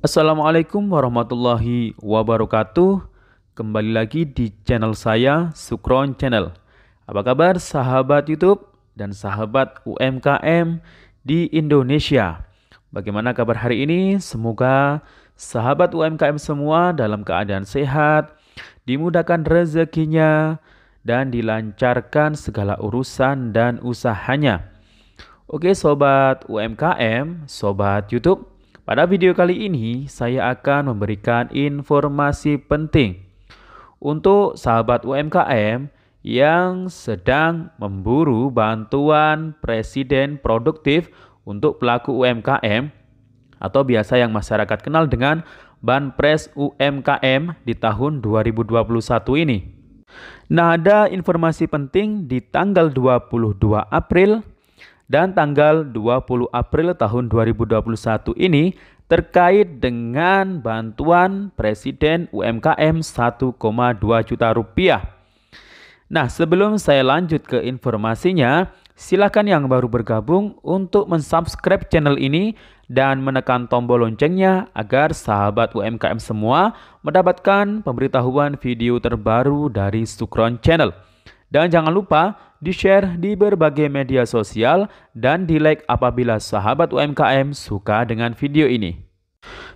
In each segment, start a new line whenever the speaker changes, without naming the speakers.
Assalamualaikum warahmatullahi wabarakatuh. Kembali lagi di channel saya, Sukron Channel. Apa kabar sahabat YouTube dan sahabat UMKM di Indonesia? Bagaimana kabar hari ini? Semoga sahabat UMKM semua dalam keadaan sehat, dimudahkan rezekinya, dan dilancarkan segala urusan dan usahanya. Oke sobat UMKM, sobat YouTube, pada video kali ini saya akan memberikan informasi penting untuk sahabat UMKM yang sedang memburu bantuan Presiden Produktif untuk pelaku UMKM atau biasa yang masyarakat kenal dengan Banpres UMKM di tahun 2021 ini. Nah, ada informasi penting di tanggal 22 April dan tanggal 20 April tahun 2021 ini terkait dengan bantuan Presiden UMKM 1,2 juta rupiah. Nah, sebelum saya lanjut ke informasinya, silakan yang baru bergabung untuk mensubscribe channel ini dan menekan tombol loncengnya agar sahabat UMKM semua mendapatkan pemberitahuan video terbaru dari Sukron Channel. Dan jangan lupa di-share di berbagai media sosial dan di-like apabila sahabat UMKM suka dengan video ini.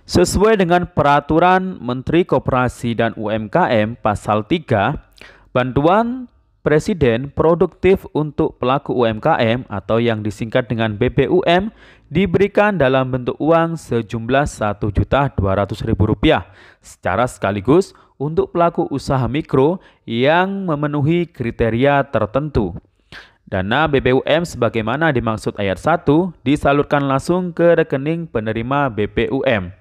Sesuai dengan peraturan Menteri Koperasi dan UMKM pasal 3, bantuan Presiden Produktif untuk pelaku UMKM atau yang disingkat dengan BPUM diberikan dalam bentuk uang sejumlah Rp1.200.000 secara sekaligus untuk pelaku usaha mikro yang memenuhi kriteria tertentu. Dana BPUM sebagaimana dimaksud ayat 1 disalurkan langsung ke rekening penerima BPUM.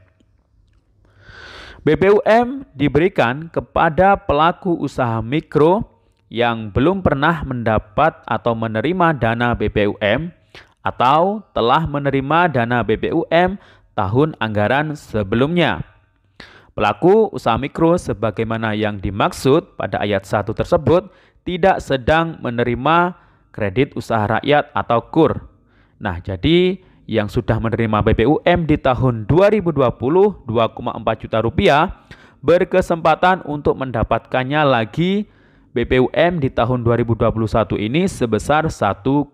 BPUM diberikan kepada pelaku usaha mikro yang belum pernah mendapat atau menerima dana BPUM atau telah menerima dana BPUM tahun anggaran sebelumnya. Pelaku usaha mikro sebagaimana yang dimaksud pada ayat 1 tersebut tidak sedang menerima kredit usaha rakyat atau KUR. Nah, jadi yang sudah menerima BPUM di tahun 2020 2,4 juta rupiah berkesempatan untuk mendapatkannya lagi BPUM di tahun 2021 ini sebesar 1,2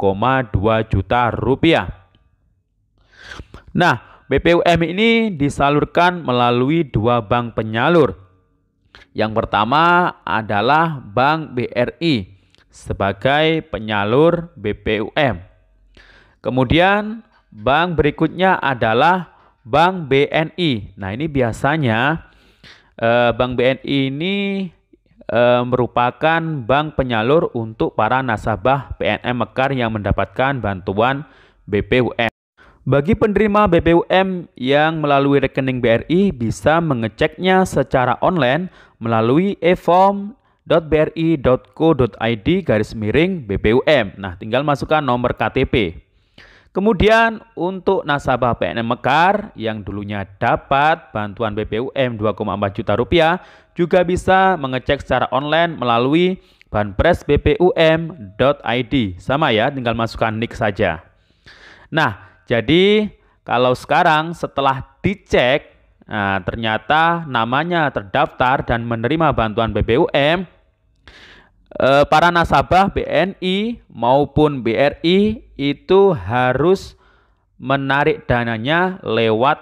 juta rupiah. Nah, BPUM ini disalurkan melalui dua bank penyalur. Yang pertama adalah Bank BRI sebagai penyalur BPUM. Kemudian bank berikutnya adalah Bank BNI. Nah, ini biasanya Bank BNI ini merupakan bank penyalur untuk para nasabah PNM Mekar yang mendapatkan bantuan BPUM. Bagi penerima BPUM yang melalui rekening BRI bisa mengeceknya secara online melalui e-form.bri.co.id/BPUM. Nah, tinggal masukkan nomor KTP. Kemudian untuk nasabah PNM Mekar yang dulunya dapat bantuan BPUM 2,4 juta rupiah juga bisa mengecek secara online melalui banpresbpum.id. Sama ya, tinggal masukkan NIK saja. Nah, jadi kalau sekarang setelah dicek, ternyata namanya terdaftar dan menerima bantuan BPUM, para nasabah BNI maupun BRI itu harus menarik dananya lewat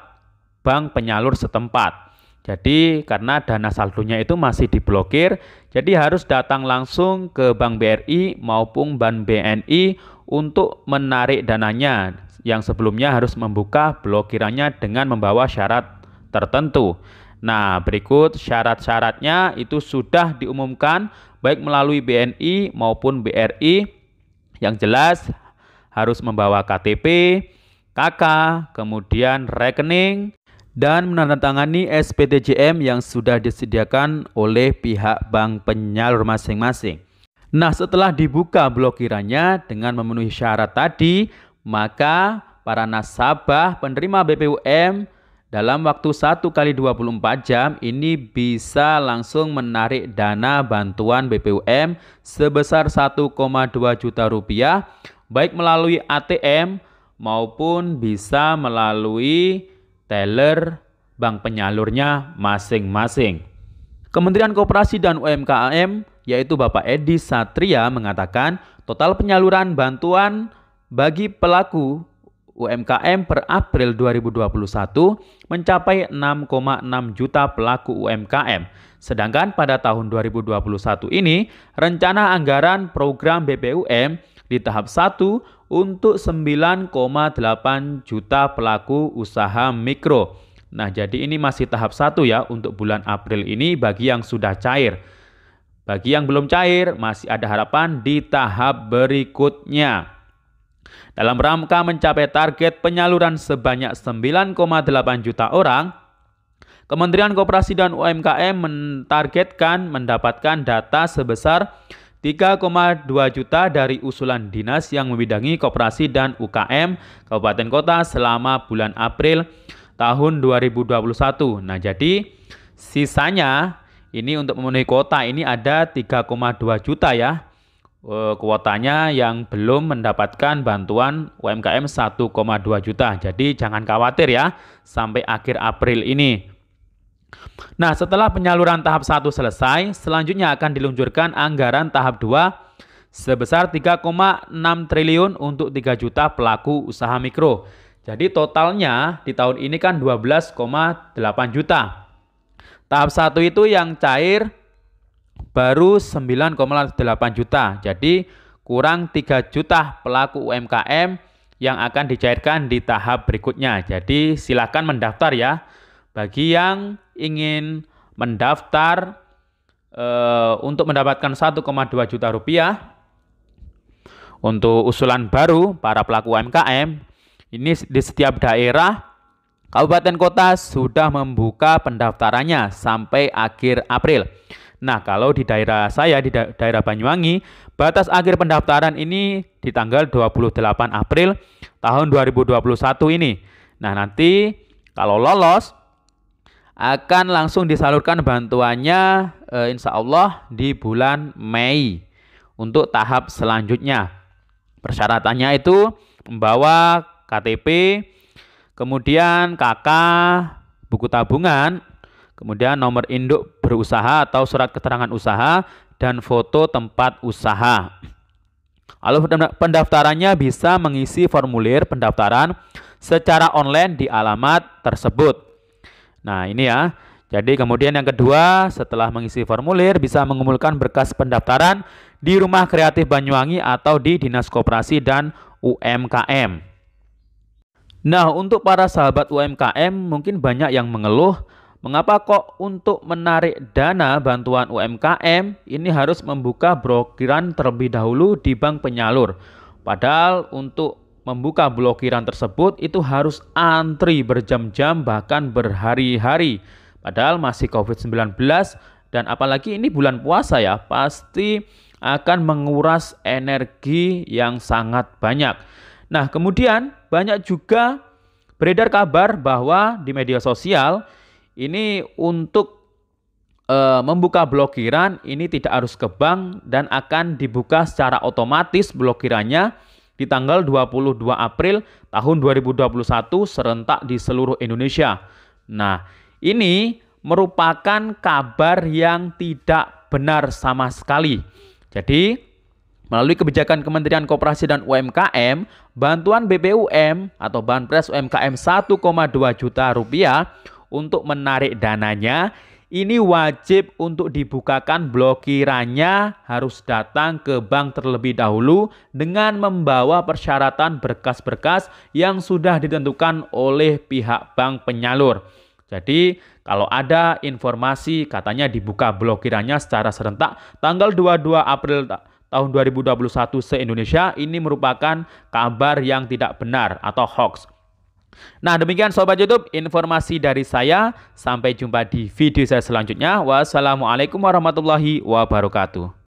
bank penyalur setempat. Jadi karena dana saldonya itu masih diblokir, jadi harus datang langsung ke Bank BRI maupun Bank BNI untuk menarik dananya, yang sebelumnya harus membuka blokirannya dengan membawa syarat tertentu. Nah, berikut syarat-syaratnya itu sudah diumumkan baik melalui BNI maupun BRI. Yang jelas harus membawa KTP, KK, kemudian rekening, dan menandatangani SPTJM yang sudah disediakan oleh pihak bank penyalur masing-masing. Nah, setelah dibuka blokirannya dengan memenuhi syarat tadi, maka para nasabah penerima BPUM dalam waktu 1 kali 24 jam ini bisa langsung menarik dana bantuan BPUM sebesar 1,2 juta rupiah baik melalui ATM maupun bisa melalui teller bank penyalurnya masing-masing. Kementerian Koperasi dan UMKM yaitu Bapak Edi Satria mengatakan total penyaluran bantuan bagi pelaku UMKM per April 2021 mencapai 6,6 juta pelaku UMKM. Sedangkan pada tahun 2021 ini rencana anggaran program BPUM di tahap 1 untuk 9,8 juta pelaku usaha mikro. Nah, jadi ini masih tahap 1 ya untuk bulan April ini bagi yang sudah cair. Bagi yang belum cair, masih ada harapan di tahap berikutnya. Dalam rangka mencapai target penyaluran sebanyak 9,8 juta orang, Kementerian Koperasi dan UMKM mentargetkan mendapatkan data sebesar 3,2 juta dari usulan dinas yang membidangi koperasi dan UKM Kabupaten Kota selama bulan April tahun 2021. Nah, jadi sisanya ini untuk memenuhi kuota ini ada 3,2 juta ya. Kuotanya yang belum mendapatkan bantuan UMKM 1,2 juta. Jadi jangan khawatir ya sampai akhir April ini. Nah, setelah penyaluran tahap 1 selesai, selanjutnya akan diluncurkan anggaran tahap 2 sebesar 3,6 triliun untuk 3 juta pelaku usaha mikro. Jadi totalnya di tahun ini kan 12,8 juta. Tahap 1 itu yang cair baru 9,8 juta. Jadi kurang 3 juta pelaku UMKM yang akan dicairkan di tahap berikutnya. Jadi silakan mendaftar ya. Bagi yang ingin mendaftar untuk mendapatkan 1,2 juta rupiah untuk usulan baru para pelaku UMKM, ini di setiap daerah, kabupaten kota sudah membuka pendaftarannya sampai akhir April. Nah, kalau di daerah saya, di daerah Banyuwangi, batas akhir pendaftaran ini di tanggal 28 April tahun 2021 ini. Nah, nanti kalau lolos, akan langsung disalurkan bantuannya insya Allah di bulan Mei untuk tahap selanjutnya. Persyaratannya itu membawa KTP, kemudian KK, buku tabungan, kemudian nomor induk berusaha atau surat keterangan usaha, dan foto tempat usaha. Lalu pendaftarannya bisa mengisi formulir pendaftaran secara online di alamat tersebut. Nah, ini ya. Jadi kemudian yang kedua, setelah mengisi formulir bisa mengumpulkan berkas pendaftaran di Rumah Kreatif Banyuwangi atau di Dinas Koperasi dan UMKM. Nah, untuk para sahabat UMKM mungkin banyak yang mengeluh, mengapa kok untuk menarik dana bantuan UMKM ini harus membuka blokiran terlebih dahulu di bank penyalur. Padahal untuk membuka blokiran tersebut itu harus antri berjam-jam bahkan berhari-hari. Padahal masih COVID-19 dan apalagi ini bulan puasa ya, pasti akan menguras energi yang sangat banyak. Nah, kemudian banyak juga beredar kabar bahwa di media sosial ini untuk membuka blokiran ini tidak harus ke bank dan akan dibuka secara otomatis blokirannya di tanggal 22 April tahun 2021 serentak di seluruh Indonesia. Nah, ini merupakan kabar yang tidak benar sama sekali. Jadi, melalui kebijakan Kementerian Koperasi dan UMKM, bantuan BPUM atau Banpres UMKM 1,2 juta rupiah untuk menarik dananya, ini wajib untuk dibukakan blokirannya harus datang ke bank terlebih dahulu dengan membawa persyaratan berkas-berkas yang sudah ditentukan oleh pihak bank penyalur. Jadi kalau ada informasi katanya dibuka blokirannya secara serentak tanggal 22 April tahun 2021 se-Indonesia, ini merupakan kabar yang tidak benar atau hoax. Nah, demikian Sobat YouTube informasi dari saya. Sampai jumpa di video saya selanjutnya. Wassalamualaikum warahmatullahi wabarakatuh.